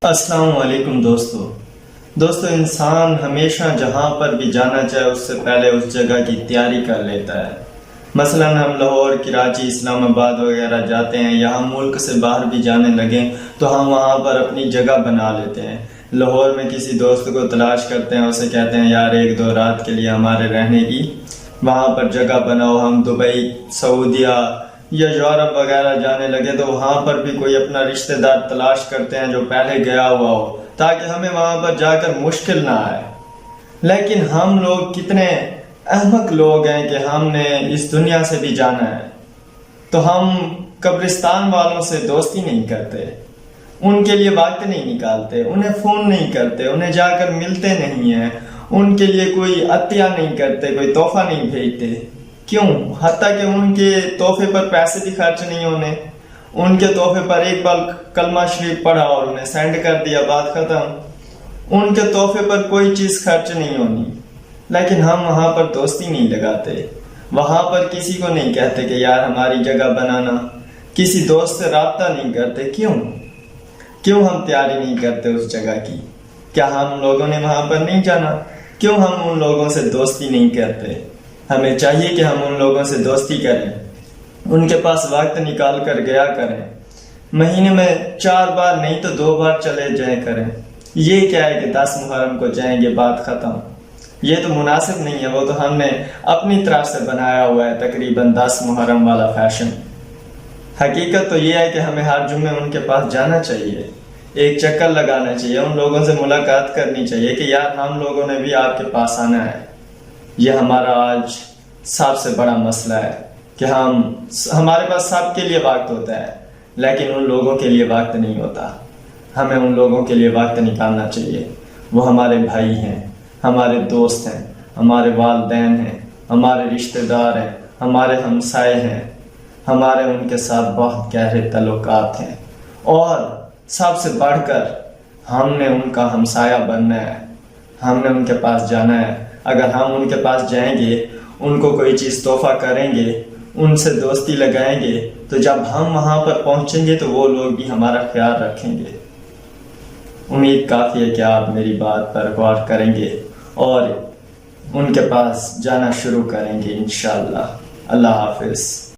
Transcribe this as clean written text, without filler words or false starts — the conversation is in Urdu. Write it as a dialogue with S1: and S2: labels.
S1: السلام علیکم دوستو انسان ہمیشہ جہاں پر بھی جانا چاہے اس سے پہلے اس جگہ کی تیاری کر لیتا ہے۔ مثلا ہم لاہور، کراچی، اسلام آباد وغیرہ جاتے ہیں یا ہم ملک سے باہر بھی جانے لگیں تو ہم وہاں پر اپنی جگہ بنا لیتے ہیں۔ لاہور میں کسی دوست کو تلاش کرتے ہیں، اسے کہتے ہیں یار 1-2 رات کے لیے ہمارے رہنے کی وہاں پر جگہ بناؤ۔ ہم دبئی، سعودیہ یا یورپ وغیرہ جانے لگے تو وہاں پر بھی کوئی اپنا رشتہ دار تلاش کرتے ہیں جو پہلے گیا ہوا ہو تاکہ ہمیں وہاں پر جا کر مشکل نہ آئے۔ لیکن ہم لوگ کتنے احمق لوگ ہیں کہ ہم نے اس دنیا سے بھی جانا ہے تو ہم قبرستان والوں سے دوستی نہیں کرتے، ان کے لیے وقت نہیں نکالتے، انہیں فون نہیں کرتے، انہیں جا کر ملتے نہیں ہیں، ان کے لیے کوئی عطیہ نہیں کرتے، کوئی تحفہ نہیں بھیجتے۔ کیوں؟ حتیٰ کہ ان کے تحفے پر پیسے بھی خرچ نہیں ہونے، ان کے تحفے پر ایک بار کلمہ شریف پڑھا اور انہیں سینڈ کر دیا، بات ختم۔ ان کے تحفے پر کوئی چیز خرچ نہیں ہونی، لیکن ہم وہاں پر دوستی نہیں لگاتے، وہاں پر کسی کو نہیں کہتے کہ یار ہماری جگہ بنانا، کسی دوست سے رابطہ نہیں کرتے۔ کیوں ہم تیاری نہیں کرتے اس جگہ کی؟ کیا ہم لوگوں نے وہاں پر نہیں جانا؟ کیوں ہم ان لوگوں سے دوستی نہیں کرتے؟ ہمیں چاہیے کہ ہم ان لوگوں سے دوستی کریں، ان کے پاس وقت نکال کر گیا کریں، مہینے میں 4 بار نہیں تو 2 بار چلے جائیں کریں۔ یہ کیا ہے کہ 10 محرم کو جائیں گے، بات ختم۔ یہ تو مناسب نہیں ہے، وہ تو ہم نے اپنی طرف سے بنایا ہوا ہے تقریباً 10 محرم والا فیشن۔ حقیقت تو یہ ہے کہ ہمیں ہر جمعے ان کے پاس جانا چاہیے، ایک چکر لگانا چاہیے، ان لوگوں سے ملاقات کرنی چاہیے کہ یار ہم لوگوں نے بھی آپ کے پاس آنا ہے۔ یہ ہمارا آج سب سے بڑا مسئلہ ہے کہ ہمارے پاس سب کے لیے وقت ہوتا ہے لیکن ان لوگوں کے لیے وقت نہیں ہوتا۔ ہمیں ان لوگوں کے لیے وقت نکالنا چاہیے، وہ ہمارے بھائی ہیں، ہمارے دوست ہیں، ہمارے والدین ہیں، ہمارے رشتہ دار ہیں، ہمارے ہمسائے ہیں، ہمارے ان کے ساتھ بہت گہرے تعلقات ہیں، اور سب سے بڑھ کر ہم نے ان کا ہمسایہ بننا ہے، ہم نے ان کے پاس جانا ہے۔ اگر ہم ان کے پاس جائیں گے، ان کو کوئی چیز تحفہ کریں گے، ان سے دوستی لگائیں گے تو جب ہم وہاں پر پہنچیں گے تو وہ لوگ بھی ہمارا خیال رکھیں گے۔ امید کافی ہے کہ آپ میری بات پر غور کریں گے اور ان کے پاس جانا شروع کریں گے انشاءاللہ۔ اللہ حافظ۔